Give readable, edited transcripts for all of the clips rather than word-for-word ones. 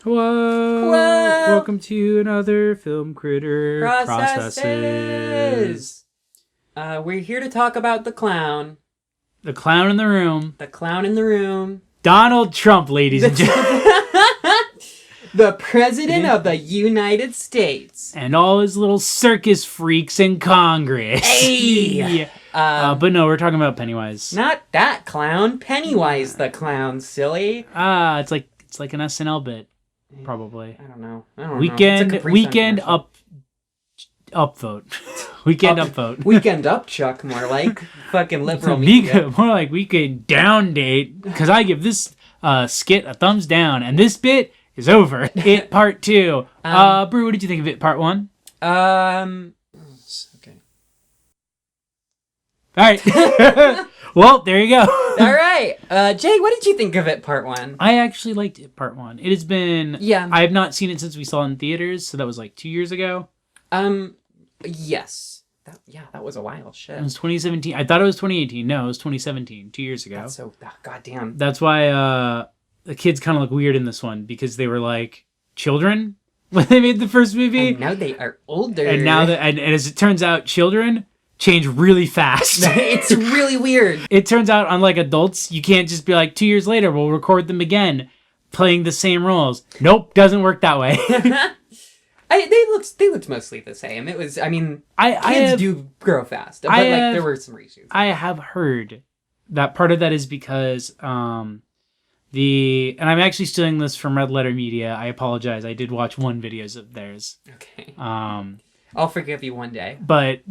Hello! Hello! Welcome to another Film Critter Processes! We're here to talk about the clown. The clown in the room. The clown in the room. Donald Trump, ladies and gentlemen. The President of the United States. And all his little circus freaks in Congress. Hey! But no, we're talking about Pennywise. Not that clown. Pennywise the clown, silly. It's like an SNL bit. Probably. I don't know. Weekend commercial. upvote. Weekend upvote. Weekend up, Chuck, more like. Fucking liberal media. More like weekend down date. Because I give this skit a thumbs down. And this bit is over. It part 2. Brew, what did you think of it part 1? Okay. Alright. Well, there you go. Alright. Jay, what did you think of it part 1? I actually liked it part 1. It has been... Yeah. I have not seen it since we saw it in theaters, so that was like 2 years ago. Yes. That was a while. Shit. It was 2017. I thought it was 2018. No, it was 2017, 2 years ago. That's so... goddamn. That's why the kids kind of look weird in this one, because they were like children when they made the first movie. And now they are older. And now and as it turns out, children change really fast. It's really weird. It turns out, unlike adults, you can't just be like, 2 years later, we'll record them again, playing the same roles. Nope, doesn't work that way. They looked mostly the same. It was, I mean, kids do grow fast, but there were some reshoots. I have heard that part of that is because and I'm actually stealing this from Red Letter Media. I apologize. I did watch one videos of theirs. Okay. I'll forgive you one day. But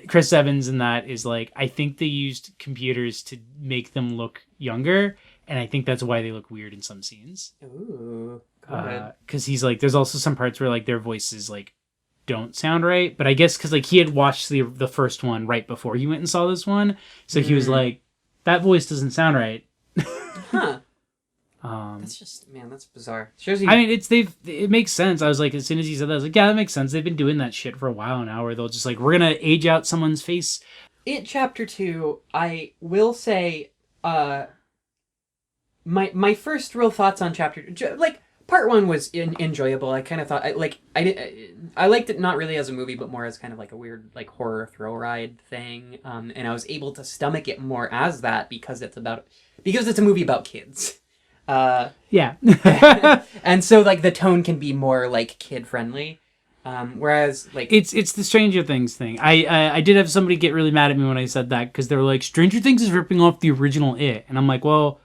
Chris Evans in that is like, I think they used computers to make them look younger, and I think that's why they look weird in some scenes. Ooh, good. Because he's like, there's also some parts where like their voices like don't sound right, but I guess because like he had watched the first one right before he went and saw this one, so he was like, that voice doesn't sound right. Huh. That's bizarre. Shows you. I mean, it makes sense. I was like, as soon as he said that, I was like, yeah, that makes sense. They've been doing that shit for a while now, where they'll just like, we're gonna age out someone's face. It Chapter 2, I will say, my first real thoughts on Chapter 2, like, part 1 was enjoyable. I kind of thought, I liked it not really as a movie, but more as kind of like a weird like horror thrill ride thing. And I was able to stomach it more as that because it's a movie about kids. Yeah. And so like the tone can be more like kid friendly. Whereas like it's the Stranger Things thing. I did have somebody get really mad at me when I said that, because they were like, Stranger Things is ripping off the original It, and I'm like, well,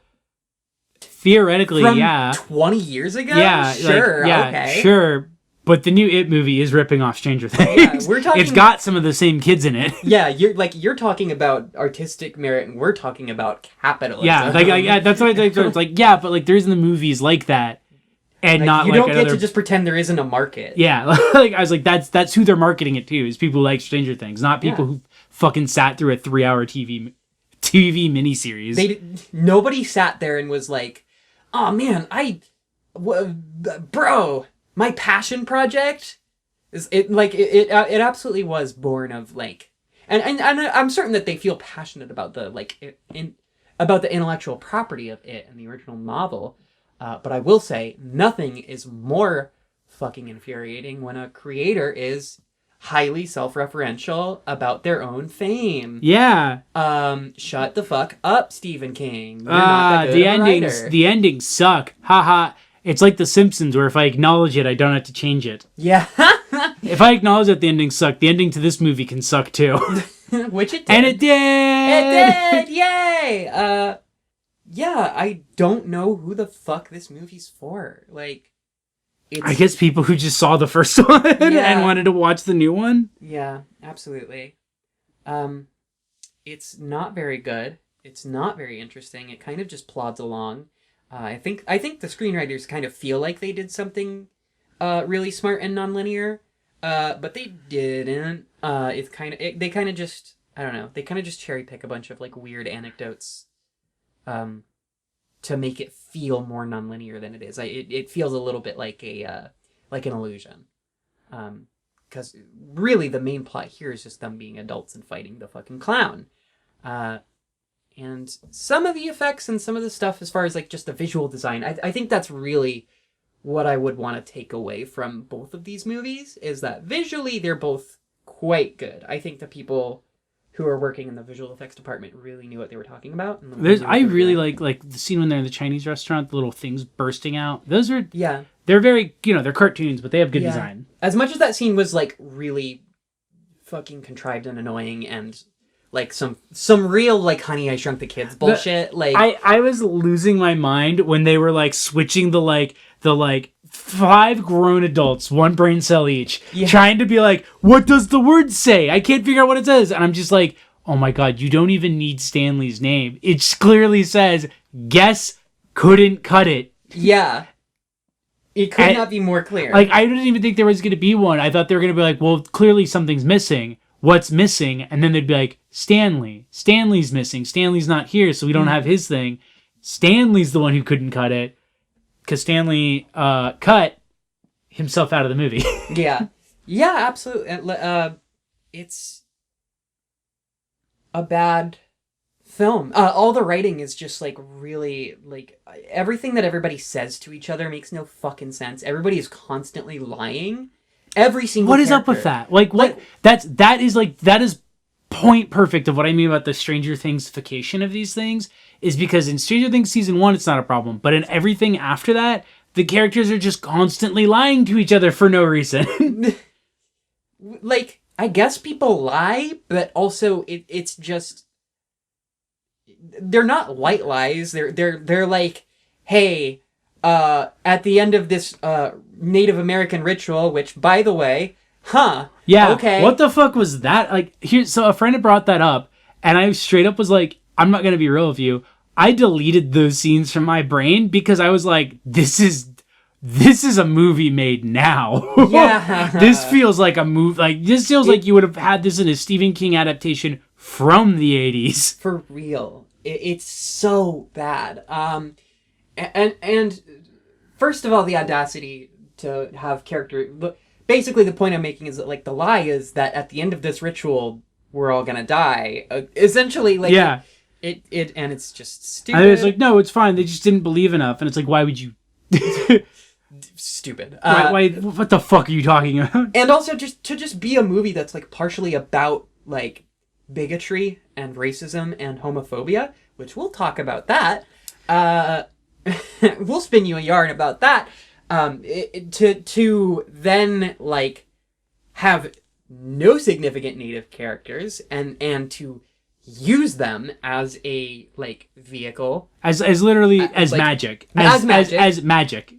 theoretically, from yeah, 20 years ago, yeah, sure, like, yeah, okay, sure. But the new It movie is ripping off Stranger Things. Yeah, we're talking. It's got some of the same kids in it. Yeah, you're talking about artistic merit, and we're talking about capitalism. Yeah, that's what I think. It's like, yeah, but like there isn't the movies like that, and like, not you like don't get to just pretend there isn't a market. Yeah, like I was like, that's who they're marketing it to, is people who like Stranger Things, not people who fucking sat through a 3-hour TV miniseries. Nobody sat there and was like, oh man, bro. My passion project it absolutely was born of like, and I'm certain that they feel passionate about the like about the intellectual property of it and the original novel, but I will say nothing is more fucking infuriating when a creator is highly self-referential about their own fame. Yeah. Shut the fuck up, Stephen King. You're not that good of a writer. The endings suck. Haha. It's like The Simpsons, where if I acknowledge it, I don't have to change it. Yeah. If I acknowledge that the endings suck, the ending to this movie can suck too. Which it did. And it did! It did! Yay! Yeah, I don't know who the fuck this movie's for. Like, I guess people who just saw the first one and wanted to watch the new one? Yeah, absolutely. It's not very good. It's not very interesting. It kind of just plods along. I think the screenwriters kind of feel like they did something really smart and nonlinear, but they didn't. They kind of just, I don't know. They kind of just cherry pick a bunch of like weird anecdotes, to make it feel more nonlinear than it is. It feels a little bit like an illusion, because really the main plot here is just them being adults and fighting the fucking clown. And some of the effects and some of the stuff as far as like just the visual design, I think that's really what I would want to take away from both of these movies is that visually they're both quite good. I think the people who are working in the visual effects department really knew what they were talking about. And I really like the scene when they're in the Chinese restaurant, the little things bursting out. Those are yeah. They're very, they're cartoons, but they have good design. As much as that scene was like really fucking contrived and annoying and like some real like Honey I Shrunk the Kids bullshit. I was losing my mind when they were like switching the 5 grown adults, 1 brain cell each, trying to be like, what does the word say? I can't figure out what it says. And I'm just like, oh my God, you don't even need Stanley's name. It clearly says, guess couldn't cut it. Yeah. It could not be more clear. Like, I didn't even think there was going to be one. I thought they were going to be like, well, clearly something's missing. What's missing? And then they'd be like, Stanley. Stanley's missing. Stanley's not here, so we don't have his thing. Stanley's the one who couldn't cut it. Because Stanley cut himself out of the movie. Yeah. Yeah, absolutely. It's a bad film. All the writing is just like really like everything that everybody says to each other makes no fucking sense. Everybody is constantly lying. Every single What is up with that? Like what that is point perfect of what I mean about the Stranger-Things-ification of these things is because in Stranger Things season 1 it's not a problem, but in everything after that the characters are just constantly lying to each other for no reason. Like I guess people lie, but also it's just they're not white lies. They're like, hey, at the end of this Native American ritual, which by the way, yeah, okay, what the fuck was that? Like so a friend had brought that up and I straight up was like, I'm not gonna be real with you. I deleted those scenes from my brain because I was like, this is a movie made now. Yeah. This feels like a movie. Like this feels like you would have had this in a Stephen King adaptation from the 80s. For real. It's so bad. And first of all, the audacity to have character. Basically, the point I'm making is that like the lie is that at the end of this ritual, we're all gonna die. Essentially, like yeah, it and it's just stupid. And it's like no, it's fine. They just didn't believe enough, and it's like why would you? Stupid. Why? What the fuck are you talking about? And also just be a movie that's like partially about like bigotry and racism and homophobia, which we'll talk about that. We'll spin you a yarn about that. To then like have no significant native characters and to use them as a like vehicle as literally as like, magic as magic. As magic.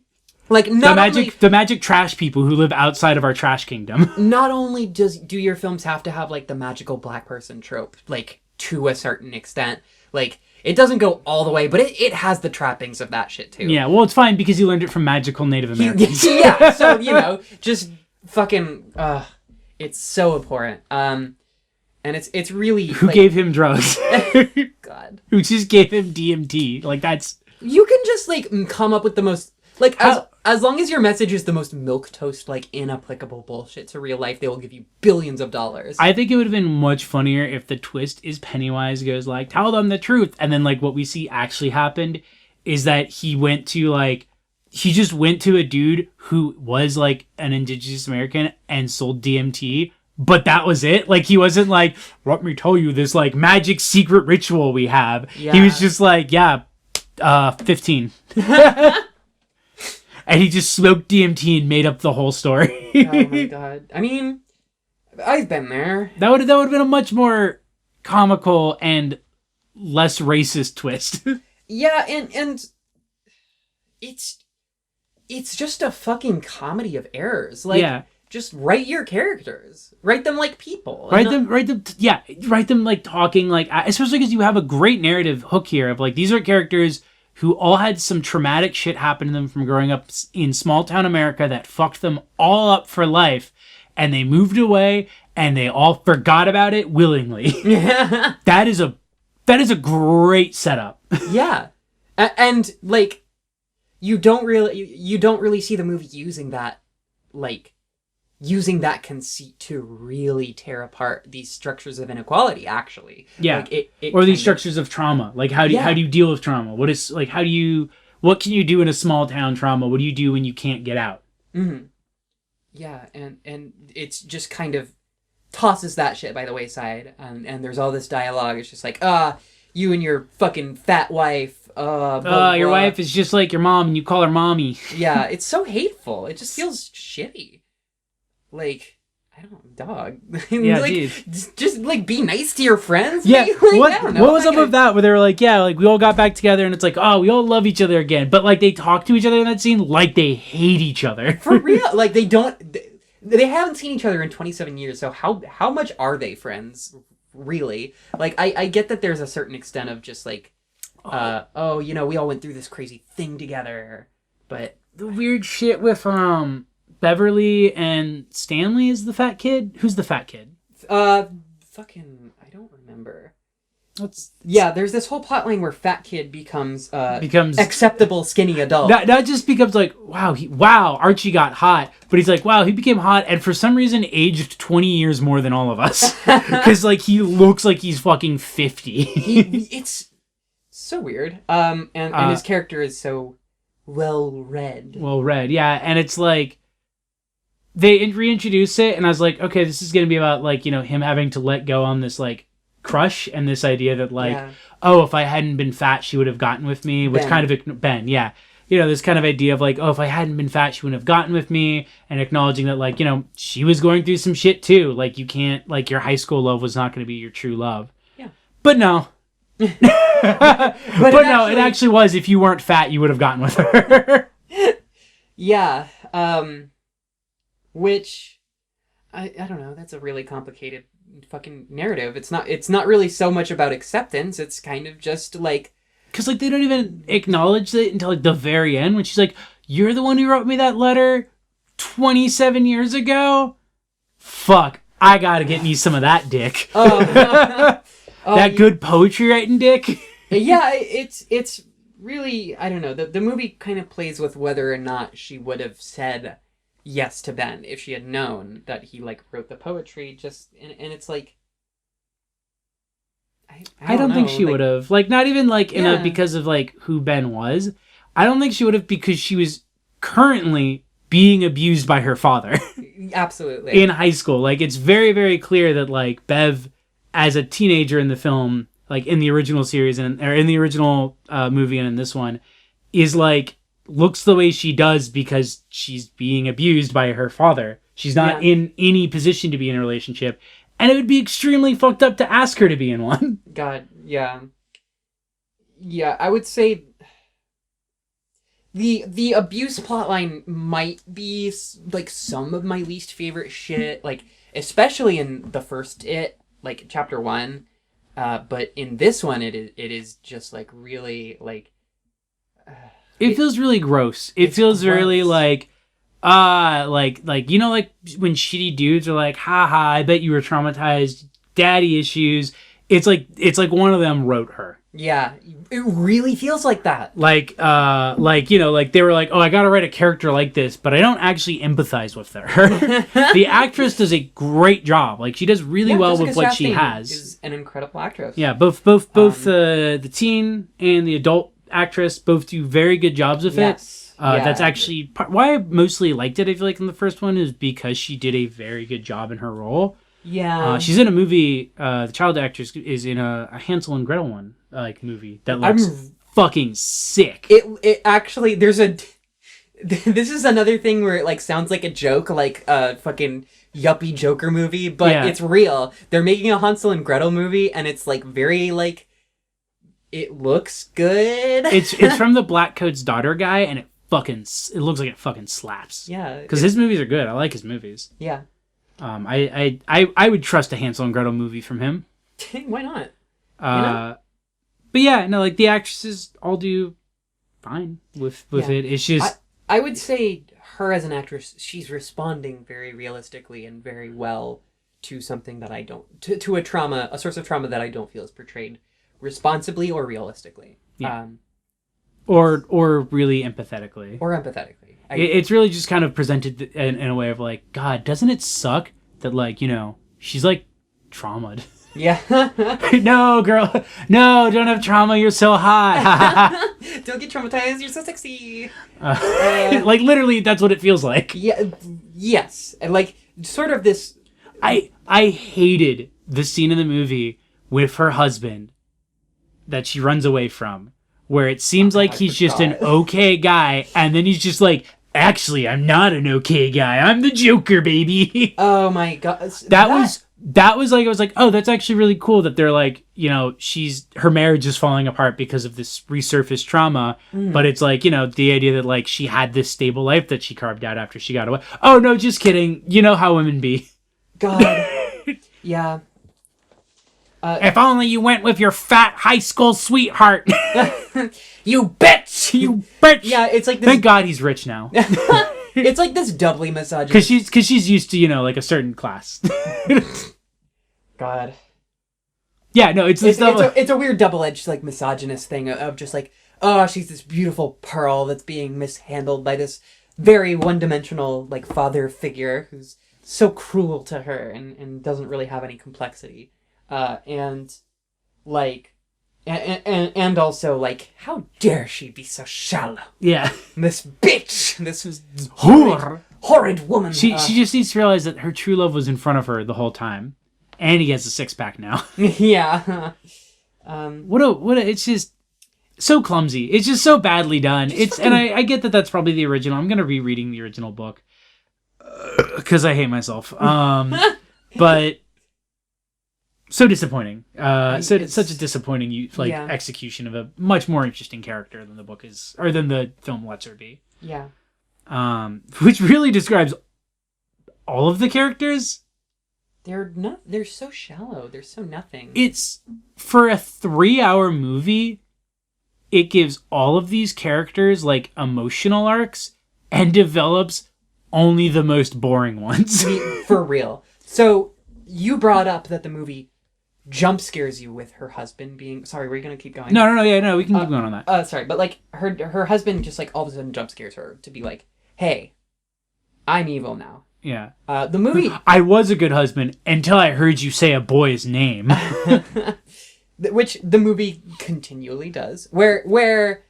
Like the magic trash people who live outside of our trash kingdom. Not only do your films have to have like the magical black person trope, like to a certain extent, like it doesn't go all the way, but it has the trappings of that shit too. Yeah, well, it's fine because he learned it from magical Native Americans. Yeah, so just fucking, it's so abhorrent. And it's really who like, gave him drugs? God, who just gave him DMT? Like that's you can just like come up with the most like as long as your message is the most milquetoast like inapplicable bullshit to real life, they will give you billions of dollars. I think it would have been much funnier if the twist is Pennywise goes like, tell them the truth, and then like what we see actually happened is that he just went to a dude who was like an indigenous American and sold DMT, but that was it. Like he wasn't like, let me tell you this like magic secret ritual we have. Yeah. He was just like, 15. And he just smoked DMT and made up the whole story. Oh my God. I mean, I've been there. That would have been a much more comical and less racist twist. Yeah, and it's just a fucking comedy of errors. Like, just write your characters. Write them like people. Write them like talking like, especially because you have a great narrative hook here of like, these are characters who all had some traumatic shit happen to them from growing up in small town America that fucked them all up for life. And they moved away and they all forgot about it willingly. Yeah. That is a great setup. Yeah. And like, you don't really see the movie using that conceit to really tear apart these structures of inequality, actually. Yeah. Like or these structures of trauma. Like how do you deal with trauma? What what can you do in a small town trauma? What do you do when you can't get out? Mm-hmm. Yeah, and it's just kind of tosses that shit by the wayside, and there's all this dialogue. It's just like, you and your fucking fat wife. Your wife is just like your mom, and you call her mommy. Yeah, it's so hateful. It just feels shitty. Like, I don't, dog. Yeah, like, dude. Just like be nice to your friends. Yeah, Like, I don't know. What was up with that? Where they were like, yeah, like we all got back together, and it's like, oh, we all love each other again. But like they talk to each other in that scene like they hate each other for real. Like they don't. They haven't seen each other in 27 years. So how much are they friends? Really? Like I get that there's a certain extent of just like, we all went through this crazy thing together, but the weird shit with Beverly and Stanley is the fat kid. Who's the fat kid? Fucking, I don't remember. There's this whole plotline where fat kid becomes acceptable skinny adult. That just becomes like, wow, Archie got hot, but he's like, wow, he became hot, and for some reason aged 20 years more than all of us, because like he looks like he's fucking 50. It's so weird. And his character is so well read. Yeah, and it's like they reintroduce it, and I was like, okay, this is gonna be about like him having to let go on this like crush and this idea that like, if I hadn't been fat, she would have gotten with me, which kind of Ben, yeah. This kind of idea of like, if I hadn't been fat, she wouldn't have gotten with me, and acknowledging that like, she was going through some shit too. Like you can't, like your high school love was not going to be your true love. Yeah. But no. But no, it actually was. If you weren't fat, you would have gotten with her. Yeah. Which, I don't know. That's a really complicated fucking narrative. It's not really so much about acceptance. It's kind of just like, because like they don't even acknowledge it until like the very end when she's like, you're the one who wrote me that letter 27 years ago. Fuck, I gotta get me some of that dick. That good poetry writing dick. Yeah, it's really, I don't know, the movie kind of plays with whether or not she would have said yes to Ben if she had known that he like wrote the poetry. Just and it's like, I don't think she would have, like, not even like because of like who Ben was. I don't think she would have, because she was currently being abused by her father. Absolutely. In high school. Like it's very, very clear that like Bev as a teenager in the film, like in the original series or in the original movie and in this one, is like looks the way she does because she's being abused by her father. She's not in any position to be in a relationship, and it would be extremely fucked up to ask her to be in one. God, yeah. Yeah, I would say the abuse plotline might be like some of my least favorite shit, like especially in the first like chapter 1, but in this one it is just like really like it feels really gross. It feels gross. Really like like like when shitty dudes are like, haha, I bet you were traumatized, daddy issues. It's like one of them wrote her. Yeah, it really feels like that. Like like they were like, oh, I gotta write a character like this, but I don't actually empathize with her. The actress does a great job. Like she does really well with what she has. Is an incredible actress. Yeah, both the teen and the adult actress both do very good jobs with it. That's actually why I mostly liked it. I feel like in the first one is because she did a very good job in her role. Yeah, she's in a movie. The child actress is in a Hansel and Gretel one, like movie that looks fucking sick. It actually there's a. This is another thing where it like sounds like a joke, like a fucking yuppie Joker movie, but it's real. They're making a Hansel and Gretel movie, and it's like very like. It looks good. It's from the Black Coat's Daughter guy, and it looks like it fucking slaps. Yeah, because his movies are good. I like his movies. Yeah. I would trust a Hansel and Gretel movie from him. Why not? But yeah, no, like the actresses all do fine with it. It's just I would say her as an actress, she's responding very realistically and very well to something that I don't to a source of trauma that I don't feel is portrayed responsibly or realistically. Yeah. Or really empathetically. It's really just kind of presented in a way of like, God, doesn't it suck that like, she's like traumatized. Yeah. No, girl. No, don't have trauma. You're so hot. Don't get traumatized. You're so sexy. Like, literally, that's what it feels like. Yeah. Yes. And, like, sort of this... I hated the scene in the movie with her husband that she runs away from, where it seems like he's just an okay guy, and then he's just like, actually, I'm not an okay guy. I'm the Joker, baby. Oh my god. That was like, I was like, oh, that's actually really cool that they're like, you know, her marriage is falling apart because of this resurfaced trauma. But it's like, you know, the idea that like she had this stable life that she carved out after she got away. Oh, no, just kidding. You know how women be. God. Yeah. If only you went with your fat high school sweetheart. You bitch! You bitch! Yeah, it's like this... Thank God he's rich now. It's like this doubly misogynist. Because she's used to, you know, like a certain class. God. Yeah, no, it's a weird double-edged like misogynist thing of just like, oh, she's this beautiful pearl that's being mishandled by this very one-dimensional like father figure who's so cruel to her and doesn't really have any complexity. And also like, how dare she be so shallow? Yeah. This bitch! This is horrid woman. She just needs to realize that her true love was in front of her the whole time. And he has a six-pack now. Yeah. It's just so clumsy. It's just so badly done. And I get that that's probably the original. I'm going to be reading the original book. Because I hate myself. But so disappointing. Such a disappointing execution of a much more interesting character than the book is, or than the film lets her be. Yeah. Which really describes all of the characters. They're so shallow. They're so nothing. It's, for a 3-hour movie, it gives all of these characters like emotional arcs and develops only the most boring ones. For real. So you brought up that the movie jump scares you with her husband being... Sorry, were you going to keep going? No, we can keep going on that. Sorry, but like her husband just like all of a sudden jump scares her to be like, hey, I'm evil now. Yeah. The movie... I was a good husband until I heard you say a boy's name. Which the movie continually does. Where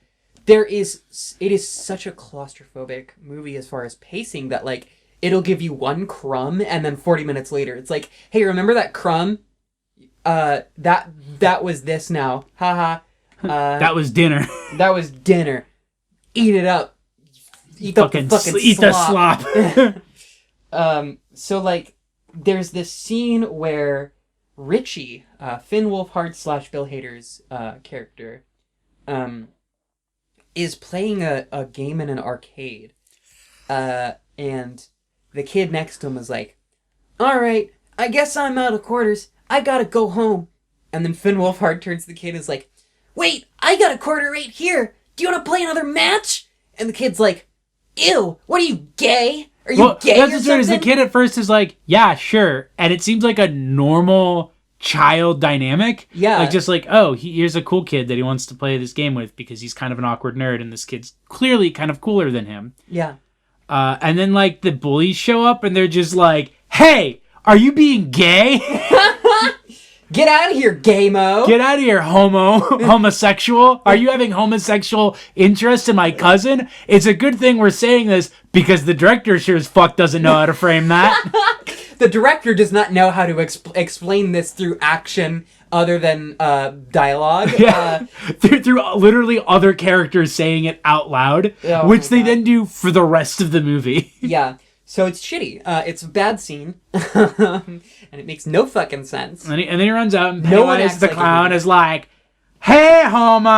it is such a claustrophobic movie as far as pacing that like it'll give you one crumb and then 40 minutes later it's like, hey, remember that crumb? That was this now. Haha. That was dinner. That was dinner. Eat it up. Eat the slop. So like there's this scene where Richie, Finn Wolfhard / Bill Hader's character, is playing a game in an arcade. And the kid next to him is like, alright, I guess I'm out of quarters. I gotta go home. And then Finn Wolfhard turns to the kid and is like, wait, I got a quarter right here. Do you want to play another match? And the kid's like, ew, what are you, gay? Are you gay that's or what's weird is the kid at first is like, yeah, sure. And it seems like a normal child dynamic. Yeah. Like just like, oh, here's a cool kid that he wants to play this game with because he's kind of an awkward nerd and this kid's clearly kind of cooler than him. Yeah. And then like the bullies show up and they're just like, hey, are you being gay? Get out of here, gay-mo. Get out of here, homosexual. Are you having homosexual interest in my cousin? It's a good thing we're saying this because the director sure as fuck doesn't know how to frame that. The director does not know how to explain this through action other than dialogue. Yeah. Through literally other characters saying it out loud, which they then do for the rest of the movie. Yeah. So it's shitty. It's a bad scene. And it makes no fucking sense. And then he runs out and Pennywise the clown is like, hey, homo.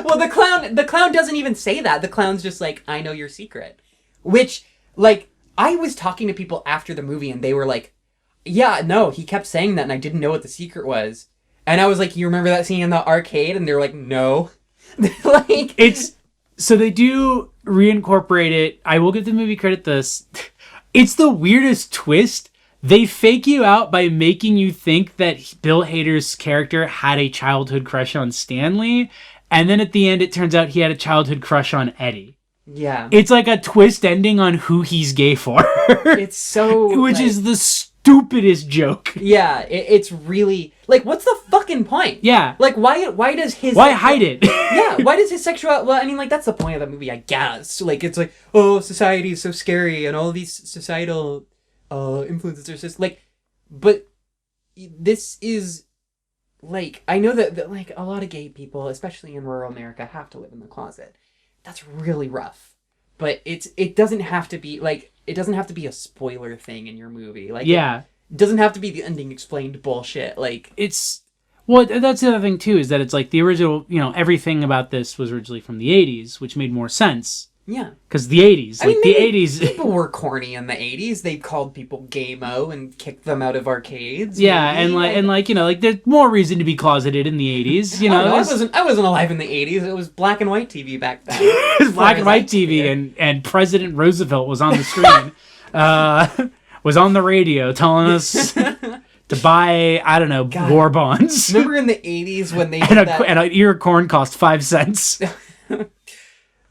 Well, the clown doesn't even say that. The clown's just like, I know your secret. Which, like, I was talking to people after the movie and they were like, yeah, no, he kept saying that and I didn't know what the secret was. And I was like, you remember that scene in the arcade? And they're like, no. Like, so they do reincorporate it. I will give the movie credit this. It's the weirdest twist. They fake you out by making you think that Bill Hader's character had a childhood crush on Stanley. And then at the end, it turns out he had a childhood crush on Eddie. Yeah. It's like a twist ending on who he's gay for. It's so... Which is the stupidest joke. Yeah, it's really like, what's the fucking point? Yeah. Like, why does his Why hide it? Yeah, why does his sexuality... Well, I mean, like, that's the point of the movie, I guess. Like, it's like, oh, society is so scary, and all these societal influences are just, like... But this is, like... I know that, like, a lot of gay people, especially in rural America, have to live in the closet. That's really rough. But it doesn't have to be, like... It doesn't have to be a spoiler thing in your movie. Like, yeah. It doesn't have to be the ending explained bullshit. Like... It's... Well, that's the other thing, too, is that it's like the original, everything about this was originally from the 80s, which made more sense. Yeah. Because the 80s, like, the 80s... People were corny in the 80s. They called people gay-mo and kicked them out of arcades. Yeah, maybe. and there's more reason to be closeted in the 80s, I wasn't alive in the 80s. It was black and white TV back then. It was black and white TV, and President Roosevelt was on the screen. Was on the radio telling us... to buy, I don't know, war bonds. Remember in the 80s when they did that? And an ear of corn cost 5 cents.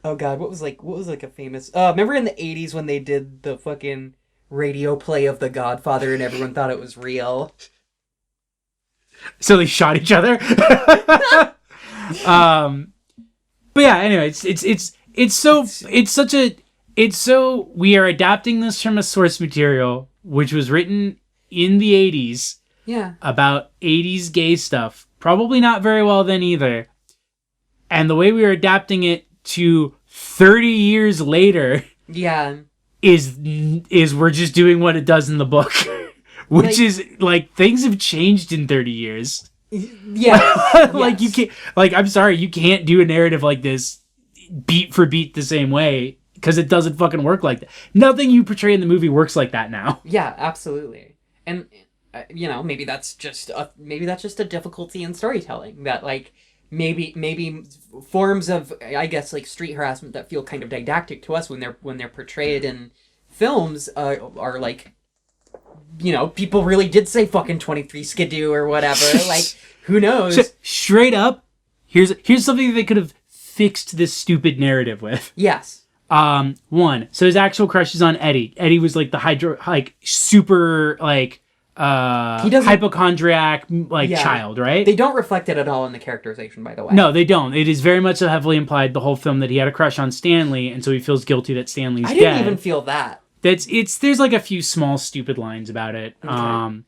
Oh god, what was like a famous... remember in the 80s when they did the fucking radio play of The Godfather and everyone thought it was real? So they shot each other? But yeah, anyway, we are adapting this from a source material which was written in the 80s, about 80s gay stuff. Probably not very well then either. And the way we are adapting it to 30 years later, is we're just doing what it does in the book, which is like things have changed in 30 years. Yeah, like you can't. Like, I'm sorry, you can't do a narrative like this beat for beat the same way. Because it doesn't fucking work like that. Nothing you portray in the movie works like that now. Yeah, absolutely. And maybe that's just a difficulty in storytelling, that like maybe forms of, I guess, like street harassment that feel kind of didactic to us when they're portrayed in films are like, people really did say fucking 23 skidoo or whatever. Like, who knows? So, straight up, here's something they could have fixed this stupid narrative with. Yes. One, so his actual crush is on Eddie. Eddie was like the super hypochondriac child, right? They don't reflect it at all in the characterization, by the way. No, they don't. It is very much heavily implied the whole film that he had a crush on Stanley, and so he feels guilty that Stanley's dead. I didn't even feel that. There's like a few small stupid lines about it. Okay.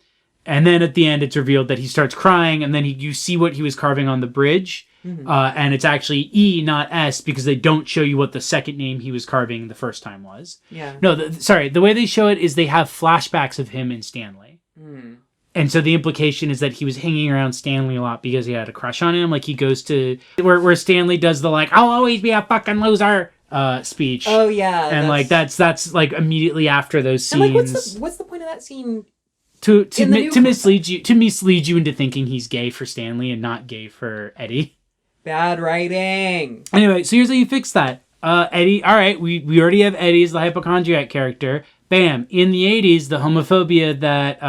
And then at the end it's revealed that he starts crying, and then you see what he was carving on the bridge. Mm-hmm. And it's actually E, not S, because they don't show you what the second name he was carving the first time was. Yeah. No, the way they show it is they have flashbacks of him and Stanley. Mm. And so the implication is that he was hanging around Stanley a lot because he had a crush on him. Like, he goes to... Where Stanley does the, like, I'll always be a fucking loser speech. Oh, yeah. And, that's like, immediately after those scenes. And, like, what's the point of that scene... To mislead you into thinking he's gay for Stanley and not gay for Eddie. Bad writing. Anyway, so here's how you fix that. Eddie, all right, we already have Eddie as the hypochondriac character. Bam. In the 80s, the homophobia that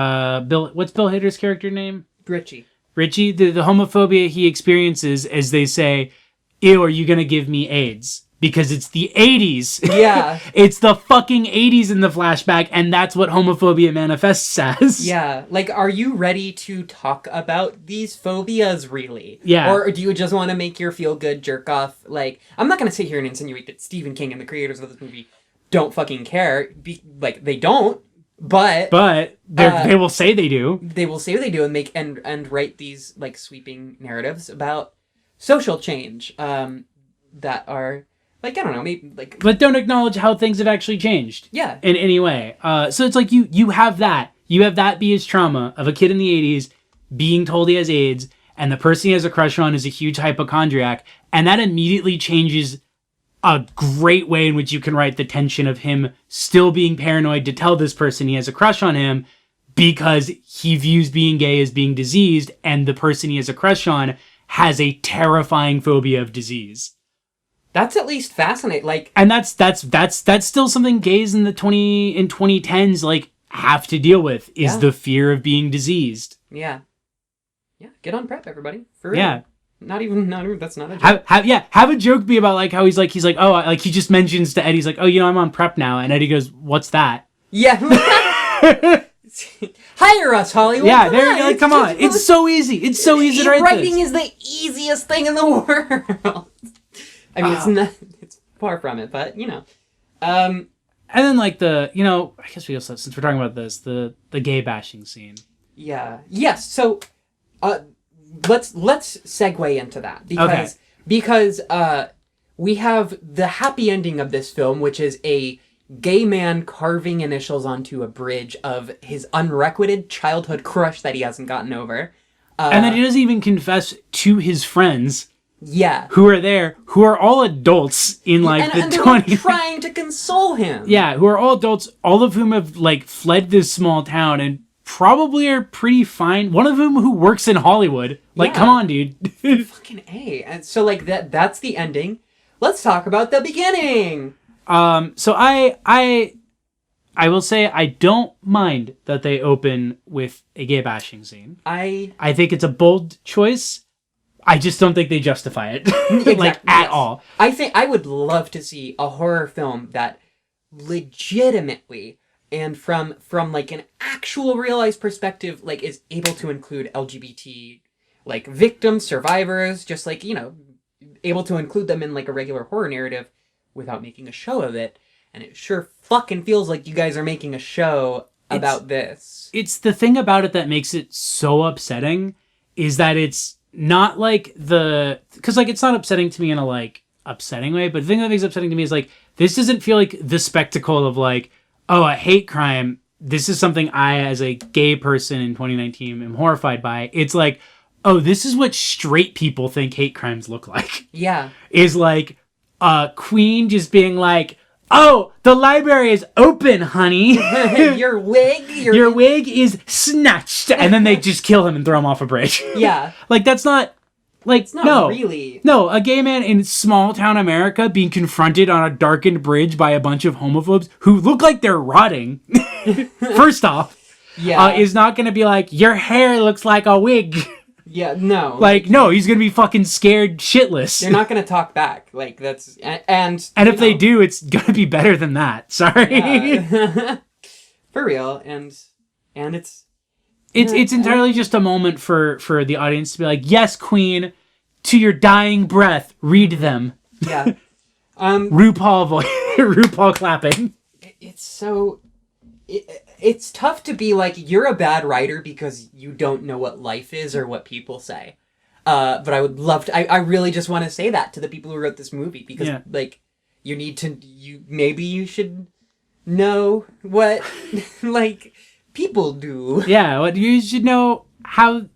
what's Bill Hader's character name? Richie, the homophobia he experiences as they say, ew, are you gonna give me AIDS? Because it's the 80s. Yeah. It's the fucking 80s in the flashback, and that's what homophobia manifests as. Yeah. Like, are you ready to talk about these phobias, really? Yeah. Or do you just want to make your feel-good jerk-off? Like, I'm not going to sit here and insinuate that Stephen King and the creators of this movie don't fucking care. They don't, but they will say they do. They will say they do and make and write these, like, sweeping narratives about social change that are... Like, I don't know, maybe, like... But don't acknowledge how things have actually changed. Yeah. In any way. So it's like you have that. You have that be his trauma of a kid in the 80s being told he has AIDS, and the person he has a crush on is a huge hypochondriac, and that immediately changes a great way in which you can write the tension of him still being paranoid to tell this person he has a crush on him because he views being gay as being diseased, and the person he has a crush on has a terrifying phobia of disease. That's at least fascinating. Like, and that's still something gays in 2010s like have to deal with is the fear of being diseased. Yeah. Yeah. Get on PrEP, everybody. For real. Yeah. Not even. That's not a joke. Have a joke be about like how he's like oh, like he just mentions to Eddie, he's like, oh, I'm on PrEP now, and Eddie goes, what's that? Yeah. Hire us, Hollywood. Yeah, come on. It's so easy. It's so easy to write Writing this. is the easiest thing in the world. I mean, it's not. It's far from it, but And then like I guess we also, since we're talking about this, the gay bashing scene. Yeah. Yes. So, let's segue into that because we have the happy ending of this film, which is a gay man carving initials onto a bridge of his unrequited childhood crush that he hasn't gotten over. And then he doesn't even confess to his friends. Yeah. Who are there, who are all adults in the 20s. They're trying to console him. Yeah, who are all adults, all of whom have fled this small town and probably are pretty fine. One of whom who works in Hollywood. Come on, dude. Fucking A. And so that's the ending. Let's talk about the beginning. So I will say I don't mind that they open with a gay bashing scene. I think it's a bold choice. I just don't think they justify it at all. I think I would love to see a horror film that legitimately and from an actual realized perspective is able to include LGBT victims, survivors, just able to include them in a regular horror narrative without making a show of it. And it sure fucking feels like you guys are making a show about this. It's the thing about it that makes it so upsetting is that it's not because it's not upsetting to me in a upsetting way, but the thing that makes it upsetting to me is this doesn't feel like the spectacle of a hate crime. This is something I, as a gay person in 2019, am horrified by. It's this is what straight people think hate crimes look like. Yeah. Is Queen just being oh, the library is open, honey. Your wig is snatched. And then they just kill him and throw him off a bridge. Yeah. That's not... it's not really. No, a gay man in small town America being confronted on a darkened bridge by a bunch of homophobes who look like they're rotting, first off, is not going to be your hair looks like a wig. Yeah, no. No, he's going to be fucking scared shitless. They're not going to talk back. That's... And if they do, it's going to be better than that. Sorry. Yeah. For real. And it's... It's entirely just a moment for the audience to be yes, Queen, to your dying breath, read them. Yeah. RuPaul clapping. It's so... It's tough to be you're a bad writer because you don't know what life is or what people say. But I would love to... I really just want to say that to the people who wrote this movie because, you need to... Maybe you should know what, people do. Yeah, you should know how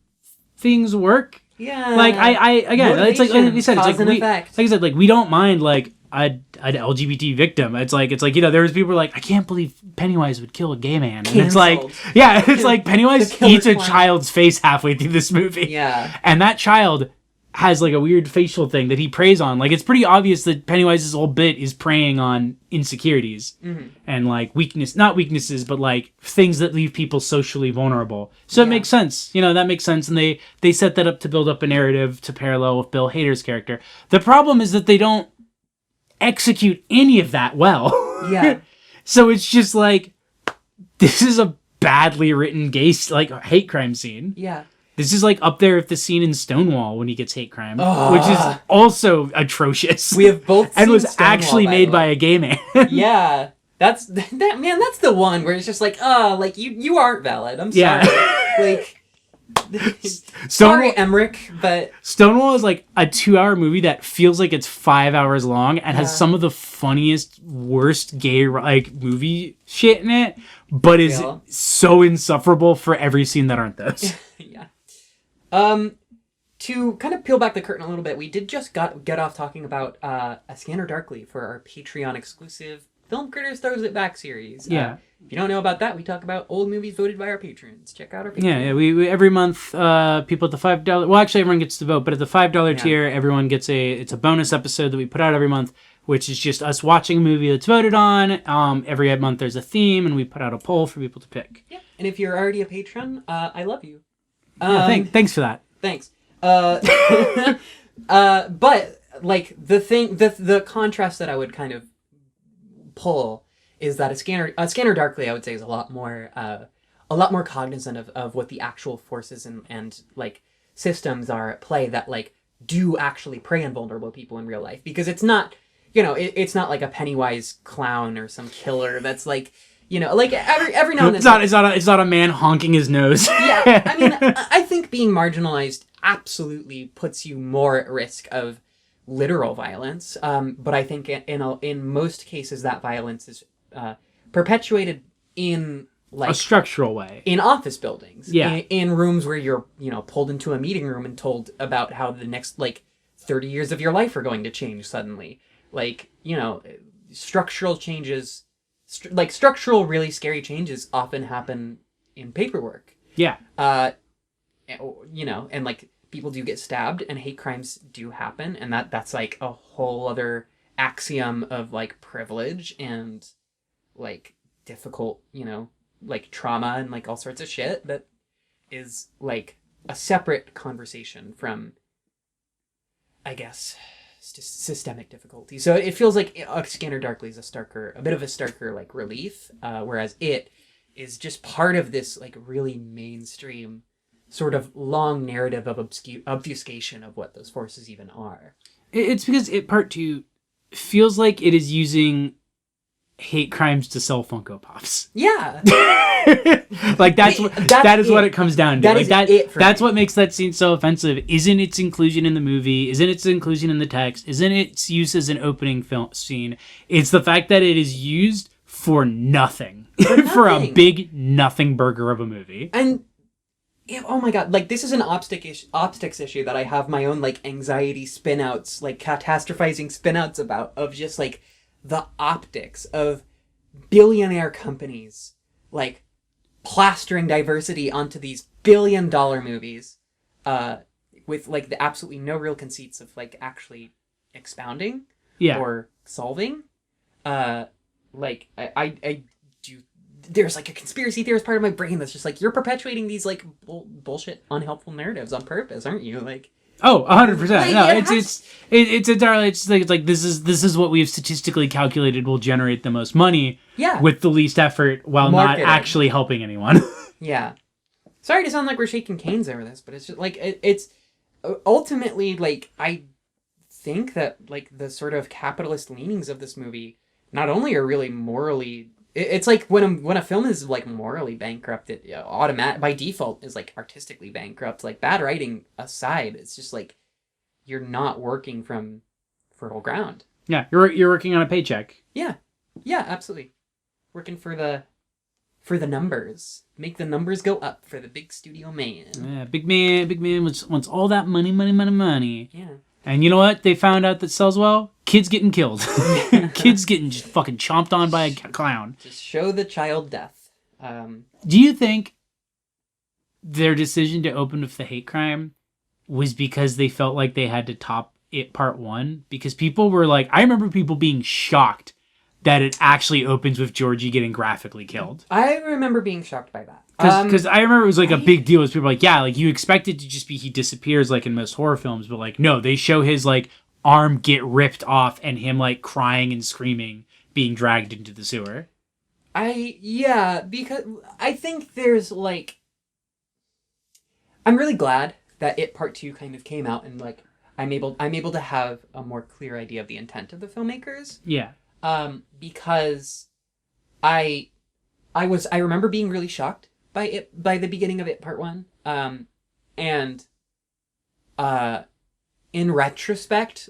things work. Yeah. Again, it's like you said, cause and effect. Like I said, we don't mind an LGBT victim. It's there was people I can't believe Pennywise would kill a gay man. And Canceled. it's Pennywise eats a child's face halfway through this movie. Yeah. And that child has a weird facial thing that he preys on. It's pretty obvious that Pennywise's whole bit is preying on insecurities and weakness, not weaknesses, but things that leave people socially vulnerable. So it makes sense. That makes sense. And they set that up to build up a narrative to parallel with Bill Hader's character. The problem is that they don't execute any of that well. Yeah. So it's just this is a badly written gay hate crime scene. Yeah. This is up there with the scene in Stonewall when he gets hate crime, which is also atrocious. We have both seen and was Stonewall, actually made by a gay man. Yeah. That's the one where it's just you aren't valid. I'm sorry. Yeah. Sorry, Emmerich, but Stonewall is a 2-hour movie that feels like it's 5 hours long and has some of the funniest, worst gay movie shit in it, but is so insufferable for every scene that aren't those. Yeah. To kind of peel back the curtain a little bit, we did just get off talking about A Scanner Darkly for our Patreon exclusive Film Critters Throws It Back series. Yeah. If you don't know about that, we talk about old movies voted by our patrons. Check out our Patreon. Yeah, we every month, people at the $5... Well, actually, everyone gets to vote, but at the $5 tier, everyone gets it's a bonus episode that we put out every month, which is just us watching a movie that's voted on. Every month there's a theme, and we put out a poll for people to pick. Yeah, and if you're already a patron, I love you. Thanks for that. Thanks. But the contrast that I would kind of pull is that a scanner darkly, I would say, is a lot more a lot more cognizant of what the actual forces and like systems are at play that like do actually prey on vulnerable people in real life, because it's not, it's not like a Pennywise clown or some killer that's like, like every now and then It's not a man honking his nose. yeah, I mean, I think being marginalized absolutely puts you more at risk of literal violence, but I think in most cases that violence is perpetuated in like a structural way in office buildings, yeah, in rooms where you're pulled into a meeting room and told about how the next like 30 years of your life are going to change suddenly, like structural changes, like structural really scary changes often happen in paperwork. Yeah. And like people do get stabbed and hate crimes do happen, and that's like a whole other axiom of like privilege and like difficult, like trauma and like all sorts of shit that is like a separate conversation from, I guess, systemic difficulty. So it feels like A Scanner Darkly is a bit of a starker like relief, whereas it is just part of this like really mainstream sort of long narrative of obfuscation of what those forces even are. It's because Part 2 feels like it is using hate crimes to sell Funko Pops. Yeah. Like that is what it comes down to. That's what makes that scene so offensive. Isn't its inclusion in the movie? Isn't its inclusion in the text? Isn't its use as an opening film scene? It's the fact that it is used for nothing. For a big nothing burger of a movie. And oh my god, like this is an optics issue that I have my own like anxiety spinouts, like catastrophizing spinouts about, of just like the optics of billionaire companies like plastering diversity onto these billion-dollar movies, with like the absolutely no real conceits of like actually expounding or solving. Like I do. There's like a conspiracy theorist part of my brain that's just like, you're perpetuating these like bullshit, unhelpful narratives on purpose, aren't you? Like, 100%. Like, no, it it's entirely. It's like this is what we've statistically calculated will generate the most money. Yeah. With the least effort, while Marketing. not actually helping anyone. Yeah. Sorry to sound like we're shaking canes over this, but it's just like it's ultimately like I think that like the sort of capitalist leanings of this movie not only are really morally. It's like when a film is like morally bankrupt, it by default is like artistically bankrupt. Like bad writing aside, it's just like you're not working from fertile ground. Yeah, you're working on a paycheck. Yeah, absolutely. Working for the numbers, make the numbers go up for the big studio man. Yeah, big man wants all that money. Yeah. And you know what? They found out that sells well. Kids getting killed. Kids getting just fucking chomped on by a clown. Just show the child death. Do you think their decision to open with the hate crime was because they felt like they had to top it Part 1? Because people were like, I remember people being shocked that it actually opens with Georgie getting graphically killed. I remember being shocked by that. Because I remember it was like a big deal. People were like, yeah, like you expect it to just be he disappears like in most horror films, but like no, they show his like arm get ripped off and him like crying and screaming being dragged into the sewer. Because I think there's like, I'm really glad that It Part 2 kind of came out and like I'm able to have a more clear idea of the intent of the filmmakers. Yeah. Because I remember being really shocked by the beginning of It Part 1. And in retrospect,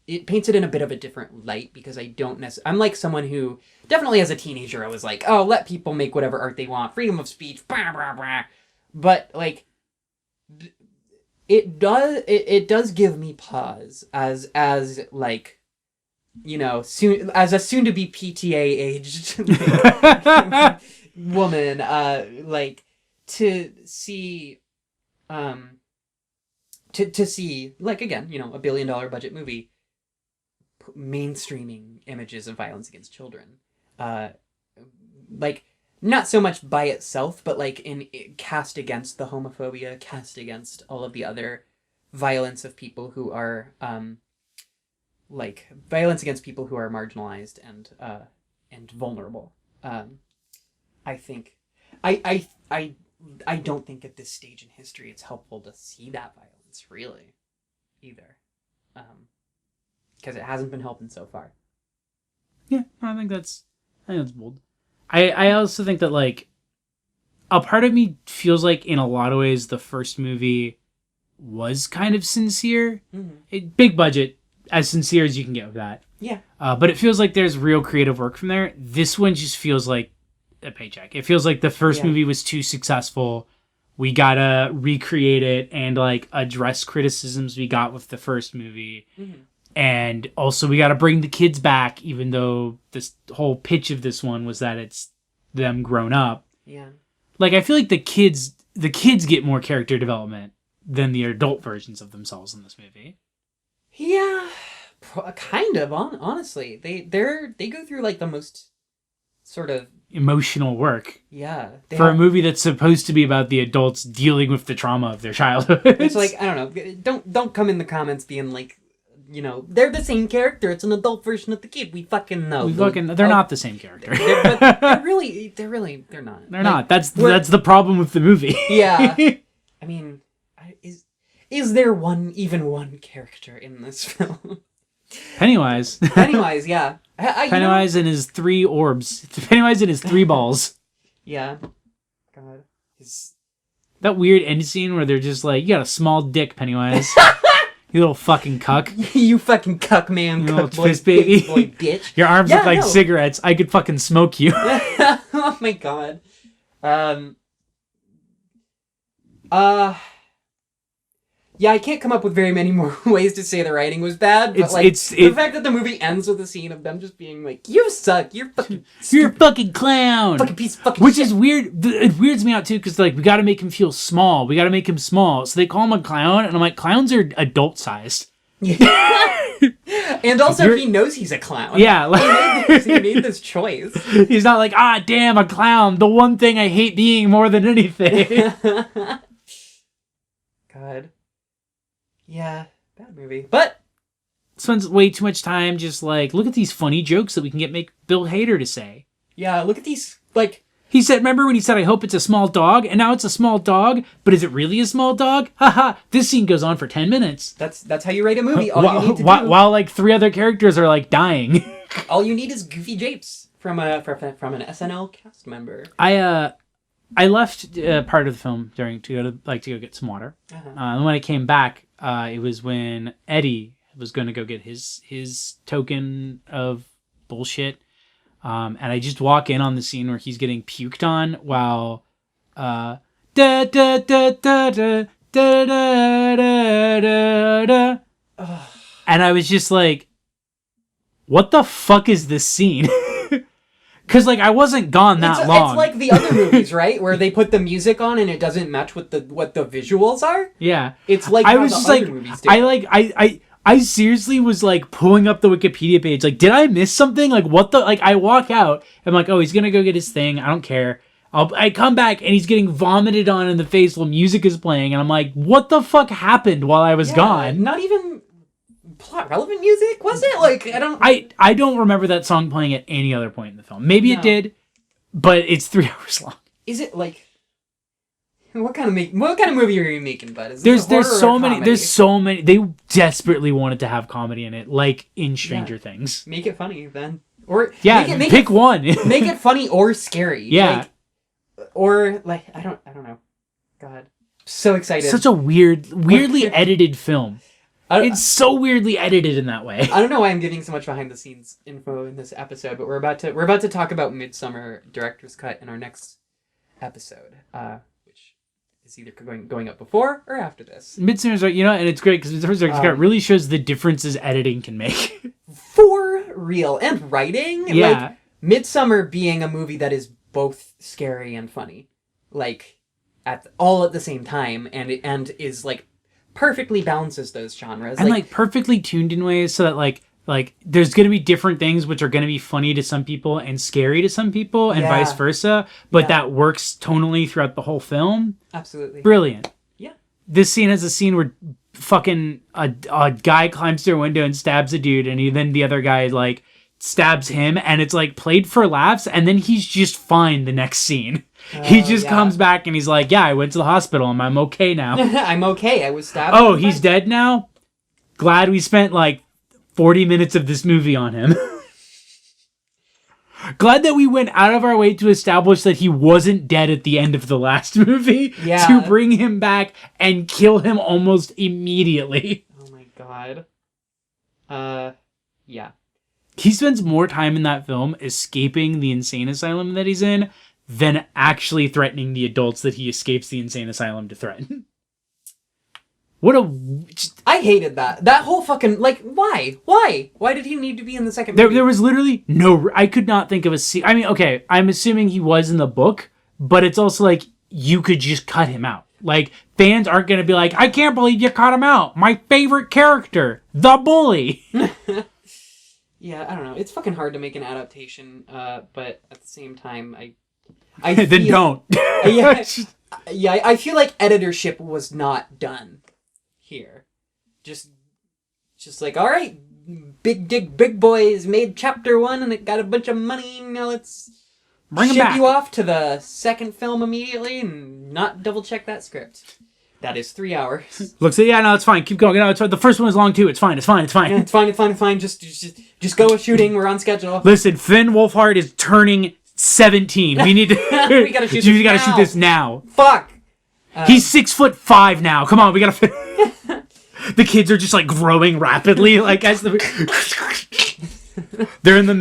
it paints it in a bit of a different light, because I don't necessarily... I'm like someone who... Definitely as a teenager, I was like, oh, let people make whatever art they want. Freedom of speech. Blah, blah, blah. But, like... It does give me pause as like, as a soon to be PTA aged like, woman, like to see like, again, $1 billion budget movie mainstreaming images of violence against children, like not so much by itself, but like cast against the homophobia, cast against all of the other violence of people who are like violence against people who are marginalized and vulnerable. I think, I don't think at this stage in history it's helpful to see that violence really, either, because it hasn't been helping so far. Yeah, I think that's bold. I also think that like a part of me feels like in a lot of ways the first movie was kind of sincere. Big budget, as sincere as you can get with that. Yeah. But it feels like there's real creative work from there. This one just feels like a paycheck. It feels like the first movie was too successful. We gotta recreate it and like address criticisms we got with the first movie. And also we gotta bring the kids back, even though this whole pitch of this one was that it's them grown up. Yeah. Like, I feel like the kids get more character development than the adult versions of themselves in this movie. Yeah, kind of. Honestly, they go through like the most sort of emotional work. Yeah, for a movie that's supposed to be about the adults dealing with the trauma of their childhood. It's like, I don't know. Don't come in the comments being like, you know, they're the same character. It's an adult version of the kid. We fucking know. They're not the same character. They're not. They're not. That's the problem with the movie. Yeah. I mean, is there even one character in this film? Pennywise. Pennywise, yeah. Pennywise and his 3 orbs. Pennywise and his 3 balls. Yeah. God. That weird end scene where they're just like, you got a small dick, Pennywise. You little fucking cuck. You fucking cuck, man. You little twist baby. Boy, bitch. Your arms look like cigarettes. I could fucking smoke you. Oh my god. Yeah, I can't come up with very many more ways to say the writing was bad, but the fact that the movie ends with a scene of them just being like, "You suck, you're fucking stupid. You're a fucking clown, fucking piece of fucking which shit." is weird. It weirds me out too because like we got to make him feel small. We got to make him small, so they call him a clown, and I'm like, clowns are adult sized. And also, he knows he's a clown. Yeah, he made this choice. He's not like, damn, a clown. The one thing I hate being more than anything. God. Yeah, bad movie. But spends way too much time just like, look at these funny jokes that we can make Bill Hader to say. Yeah, look at these, like... He said, remember when he said, I hope it's a small dog? And now it's a small dog? But is it really a small dog? Haha, this scene goes on for 10 minutes. That's how you write a movie. All you need to do... While like 3 other characters are like dying. All you need is goofy japes from an SNL cast member. I left part of the film to go get some water. And when I came back, it was when Eddie was going to go get his token of bullshit. And I just walk in on the scene where he's getting puked on while da da da da da da da da da da. And I was just like, what the fuck is this scene? Because, like, I wasn't gone that long. It's like the other movies, right? Where they put the music on and it doesn't match what the visuals are. Yeah. It's like I was just like, movies do. I seriously was, like, pulling up the Wikipedia page. Like, did I miss something? Like, what the... Like, I walk out. I'm like, oh, he's going to go get his thing. I don't care. I come back and he's getting vomited on in the face while music is playing. And I'm like, what the fuck happened while I was gone? Not even... plot relevant music, was it? Like, I don't remember that song playing at any other point in the film. Maybe it did, but it's 3 hours long. Is it like what kind of movie are you making, bud? Is there's so many. They desperately wanted to have comedy in it, like in Stranger Things. Make it funny then, or pick one. Make it funny or scary. Yeah, or like I don't know. God, so excited. Such a weirdly edited film. It's so weirdly edited in that way. I don't know why I'm giving so much behind the scenes info in this episode, but we're about to talk about Midsommar Director's Cut in our next episode, which is either going up before or after this. Midsommar's right, and it's great because Midsommar's Director's Cut really shows the differences editing can make. For real. And writing. Yeah. Like, Midsommar being a movie that is both scary and funny. Like, all at the same time, and is, like, perfectly balances those genres. And, like perfectly tuned in ways so that, like there's going to be different things which are going to be funny to some people and scary to some people and vice versa. But that works tonally throughout the whole film. Absolutely. Brilliant. Yeah. This scene has a scene where fucking a guy climbs through a window and stabs a dude, and then the other guy, like, stabs him, and it's like played for laughs, and then he's just fine the next scene. He just comes back and he's like, yeah, I went to the hospital and I'm okay now. I'm okay. I was stabbed. Oh, he's dead now? Glad we spent like 40 minutes of this movie on him. Glad that we went out of our way to establish that he wasn't dead at the end of the last movie to bring him back and kill him almost immediately. Oh my god. Yeah. He spends more time in that film escaping the insane asylum that he's in than actually threatening the adults that he escapes the insane asylum to threaten. I hated that. That whole fucking... Like, why? Why? Why did he need to be in the second movie? There was literally no... I could not think of a scene... I mean, okay, I'm assuming he was in the book, but it's also like, you could just cut him out. Like, fans aren't going to be like, I can't believe you cut him out. My favorite character, the bully. Yeah, I don't know. It's fucking hard to make an adaptation, but at the same time, I then don't. I feel like editorship was not done here. Just like, all right, big boys made chapter 1 and it got a bunch of money. Now let's ship you off to the second film immediately and not double check that script. That is 3 hours. Looks like, yeah, no, it's fine. Keep going. No, it's fine. The first one was long too. It's fine. Yeah, it's fine. Just go with shooting. We're on schedule. Listen, Finn Wolfhard is turning 17. We need to. We gotta shoot this now. Fuck. He's 6'5" now. Come on, we gotta. The kids are just like growing rapidly, like as they're in the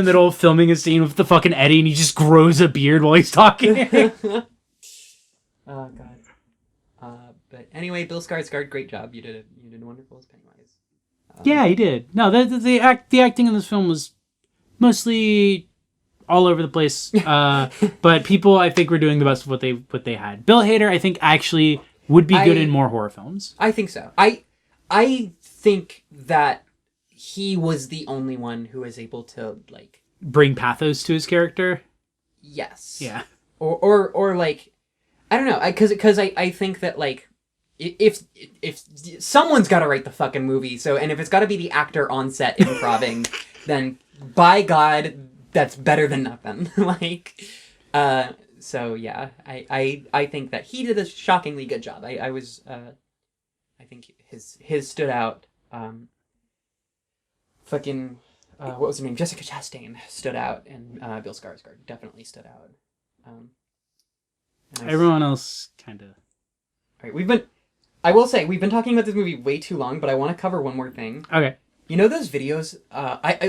middle of filming a scene with the fucking Eddie, and he just grows a beard while he's talking. Oh god. But anyway, Bill Skarsgård, great job. You did wonderful as Pennywise. Yeah, he did. No, the acting in this film was mostly all over the place. But people, I think, were doing the best of what they had. Bill Hader, I think, actually would be good in more horror films. I think so. I think that he was the only one who was able to like bring pathos to his character. Yes. Yeah. Or like, I don't know, because I think that like if someone's got to write the fucking movie, and if it's got to be the actor on set improving, then by God, that's better than nothing. So yeah, I think that he did a shockingly good job. I think his stood out. What was her name? Jessica Chastain stood out, and Bill Skarsgård definitely stood out. Everyone else kind of. All right, I will say we've been talking about this movie way too long, but I want to cover one more thing. Okay. You know those videos?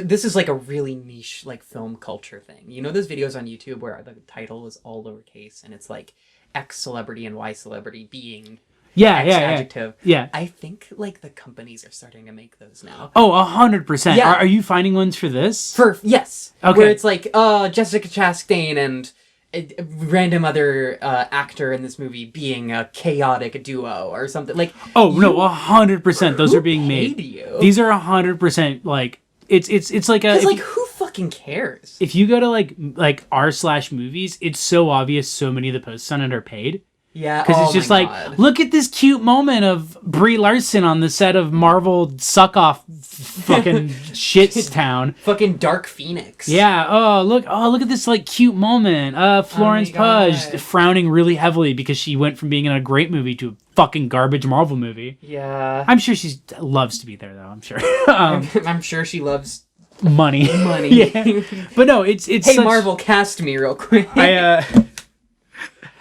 This is like a really niche like film culture thing. You know those videos on YouTube where the title is all lowercase and it's like X celebrity and Y celebrity being X adjective. Yeah. I think like the companies are starting to make those now. Oh, 100%. Yeah. Are you finding ones for this? Yes. Okay. Where it's like Jessica Chastain and a random other actor in this movie being a chaotic duo or something like. Oh no, 100%. Those are being made. You? These are 100% like it's like a. Like who fucking cares? If you go to like r/movies, it's so obvious. So many of the posts on it are paid. Yeah, because it's just like, God. Look at this cute moment of Brie Larson on the set of Marvel Suck Off fucking shits town. Fucking Dark Phoenix. Yeah. Oh look at this like cute moment. Florence Pugh frowning really heavily because she went from being in a great movie to a fucking garbage Marvel movie. Yeah. I'm sure she loves to be there though. I'm sure. I'm sure she loves money. Yeah. But no, it's hey Marvel, cast me real quick.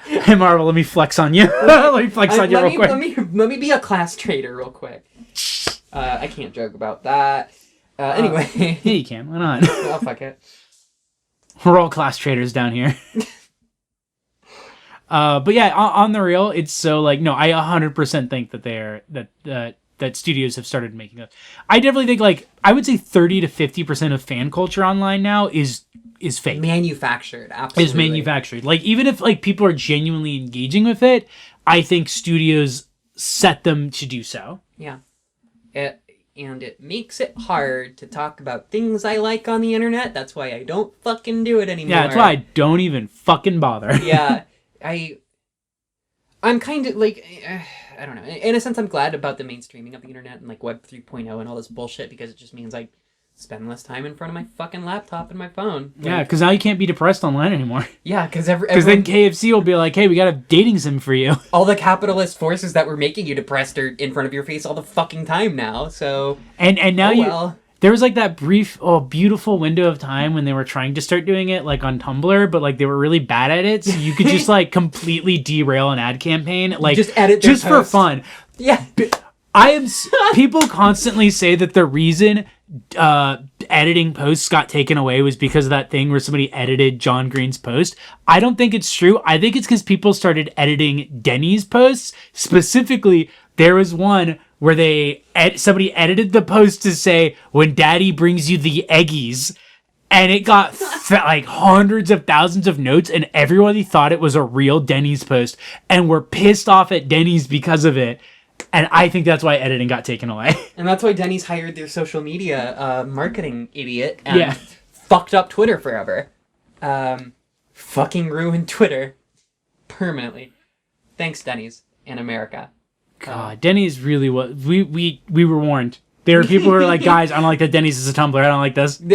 Hey Marvel, let me flex on you. Let me flex on you real quick. Let me be a class traitor real quick. I can't joke about that. Anyway. Yeah, you can. Why not? Oh, fuck it. We're all class traders down here. But yeah, on the real, it's so like, no, I 100% think that that studios have started making it. I definitely think like, I would say 30 to 50% of fan culture online now is fake. Manufactured, absolutely. Is manufactured. Like, even if like people are genuinely engaging with it, I think studios set them to do so. Yeah. And it makes it hard to talk about things I like on the internet. That's why I don't fucking do it anymore. Yeah, that's why I don't even fucking bother. Yeah. I'm kind of like, I don't know. In a sense, I'm glad about the mainstreaming of the internet and like Web 3.0 and all this bullshit because it just means spend less time in front of my fucking laptop and my phone. Yeah, because now you can't be depressed online anymore. Yeah, because then KFC will be like, hey, we got a dating sim for you. all the capitalist forces that were making you depressed are in front of your face all the fucking time now. So and now there was like that brief, beautiful window of time when they were trying to start doing it like on Tumblr, but like they were really bad at it. So you could just like completely derail an ad campaign, like just edit their just for post. fun. Yeah. People constantly say that the reason editing posts got taken away was because of that thing where somebody edited John Green's post. I don't think it's true. I think it's because people started editing Denny's posts. Specifically, there was one where somebody edited the post to say, when daddy brings you the eggies. And it got like hundreds of thousands of notes, and everybody thought it was a real Denny's post and were pissed off at Denny's because of it. And I think that's why editing got taken away. And that's why Denny's hired their social media marketing idiot and fucked up Twitter forever. Fucking ruined Twitter permanently. Thanks, Denny's in America. God, Denny's really was. We were warned. There were people who were like, guys, I don't like that Denny's is a Tumblr. I don't like this. I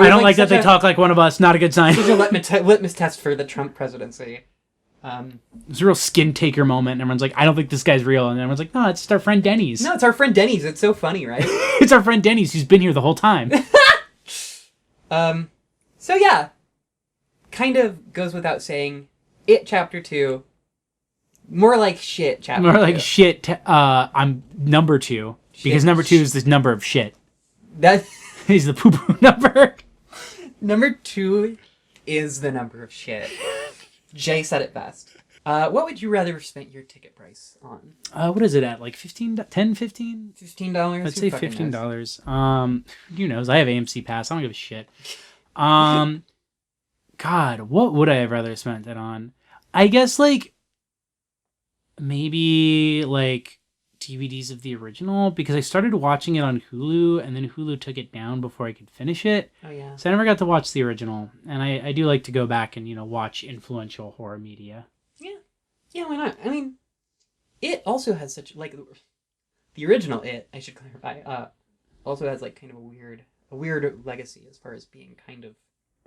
don't like that they talk like one of us. Not a good sign. Such a litmus test for the Trump presidency. It's a real skin taker moment. And everyone's like, I don't think this guy's real. And everyone's like, no, it's just our friend Denny's. No, it's our friend Denny's. It's so funny, right? It's our friend Denny's who's been here the whole time. So yeah, kind of goes without saying. It Chapter 2, more like shit. Chapter more 2. like shit. I'm number 2 because Shit. number 2 is the number of shit. That He's the poo poo number. number 2 is the number of shit. Jay said it best. What would you rather have spent your ticket price on? What is it at? Like 15, 10, 15? $15? I'd say $15. Who knows? I have AMC Pass. I don't give a shit. God, what would I have rather spent it on? I guess like maybe like DVDs of the original, because I started watching it on Hulu and then Hulu took it down before I could finish it. Oh yeah. So I never got to watch the original, and I do like to go back and watch influential horror media. Yeah, why not? I mean, it also has such like the original It, I should clarify, also has like kind of a weird legacy as far as being kind of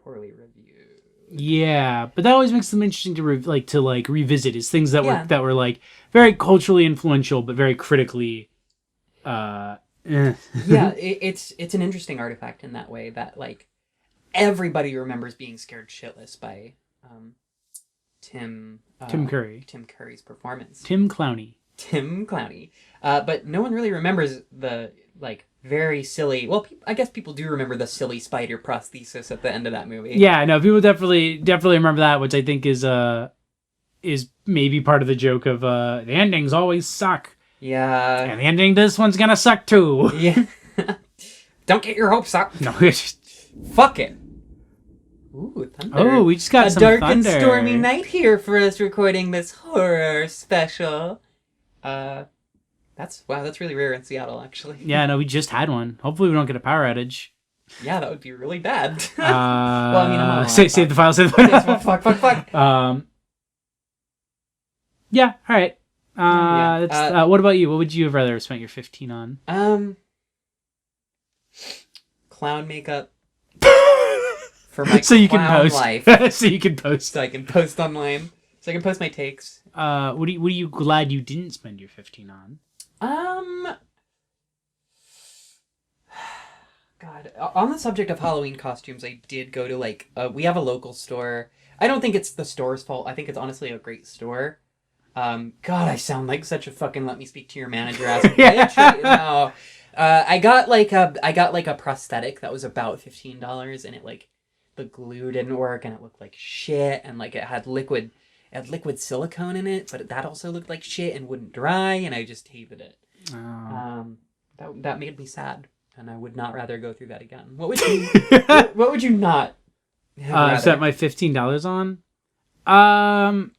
poorly reviewed. Yeah, but that always makes them interesting to revisit, is things that were like very culturally influential but very critically Yeah, it's an interesting artifact in that way, that like everybody remembers being scared shitless by Tim Curry's performance. Tim Clowney. But no one really remembers the like very silly. Well, I guess people do remember the silly spider prosthesis at the end of that movie. Yeah, no, people definitely remember that, which I think is maybe part of the joke of the endings always suck. Yeah. And the ending this one's gonna suck too. Yeah. Don't get your hopes up. No, just fuck it. Ooh, thunder. Oh, we just got some dark thunder. and stormy night here for us recording this horror special. That's really rare in Seattle, actually. Yeah, no, we just had one. Hopefully we don't get a power outage. Yeah, that would be really bad. Well, I mean, I'm on save the file, save the file. Fuck. Yeah, all right. Yeah. What about you? What would you have rather spent your 15 on? Clown makeup. For my so you can post. Life. So you can post. So I can post online. So I can post my takes. What are you glad you didn't spend your 15 on? God, on the subject of Halloween costumes, I did go to like we have a local store. I don't think it's the store's fault. I think it's honestly a great store. God, I sound like such a fucking let me speak to your manager ass bitch right now. I got like a prosthetic that was about $15, and it like the glue didn't work, and it looked like shit, and like it had liquid silicone in it, but that also looked like shit and wouldn't dry, and I just hated it. Oh. That made me sad, and I would not rather go through that again. What would you? what would you not? Set my $15 on.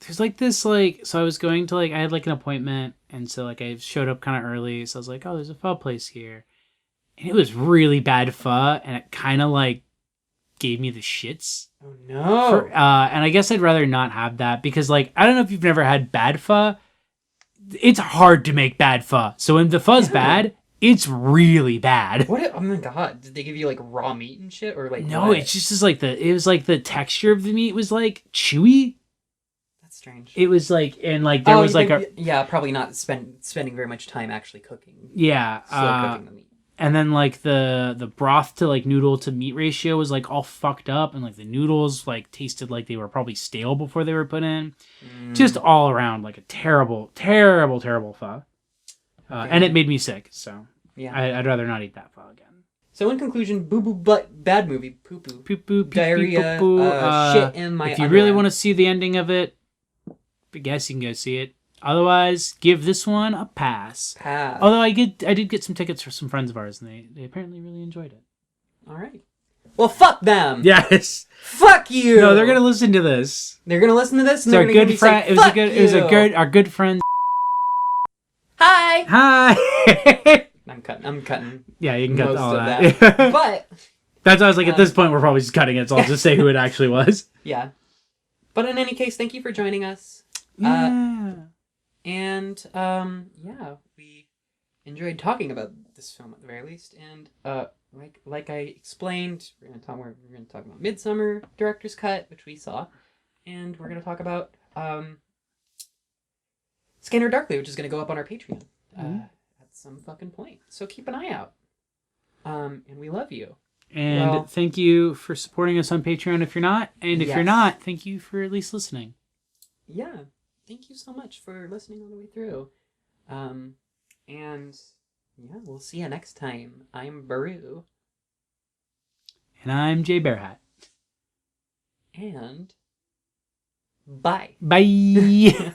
There's like this so I was going to I had like an appointment, and so like I showed up kind of early, so I was like, oh, there's a pho place here, and it was really bad pho, and it kind of like gave me the shits. Oh no. And I guess I'd rather not have that, because like I don't know if you've never had bad pho. It's hard to make bad pho. So when the pho's bad, It's really bad. Oh my god! Did they give you like raw meat and shit, or like No, what? it's just like the texture of the meat was like chewy. That's strange. It was like, and like there was like probably not spending very much time actually cooking. yeah, Slow cooking the meat. and then like the broth to like noodle to meat ratio was like all fucked up, and like the noodles like tasted like they were probably stale before they were put in. Just all around like a terrible pho. And it made me sick, so yeah, I'd rather not eat that pho again. So in conclusion, boo boo but bad movie, poo poo, Poo poo, diarrhea, shit in my. If you really want to see the ending of it, I guess you can go see it. Otherwise, give this one a pass. Although I did get some tickets for some friends of ours, and they apparently really enjoyed it. All right. Well, fuck them. Yes. Fuck you. No, they're gonna listen to this. They're gonna listen to this, and So they're gonna say, it was our good friend. Hi. I'm cutting. Yeah, you can cut all that. But that's why I was like, at this point, we're probably just cutting it, so I'll just say who it actually was. Yeah. But in any case, thank you for joining us. Yeah. We enjoyed talking about this film at the very least, and like I explained, we're gonna talk about Midsummer Director's Cut, which we saw, and we're gonna talk about Scanner Darkly, which is gonna go up on our Patreon at some fucking point. So keep an eye out. And we love you. And thank you for supporting us on Patreon if you're not, and if you're not, thank you for at least listening. Yeah. Thank you so much for listening all the way through. And yeah, we'll see you next time. I'm Baru. And I'm Jay Bearhat. And bye. Bye.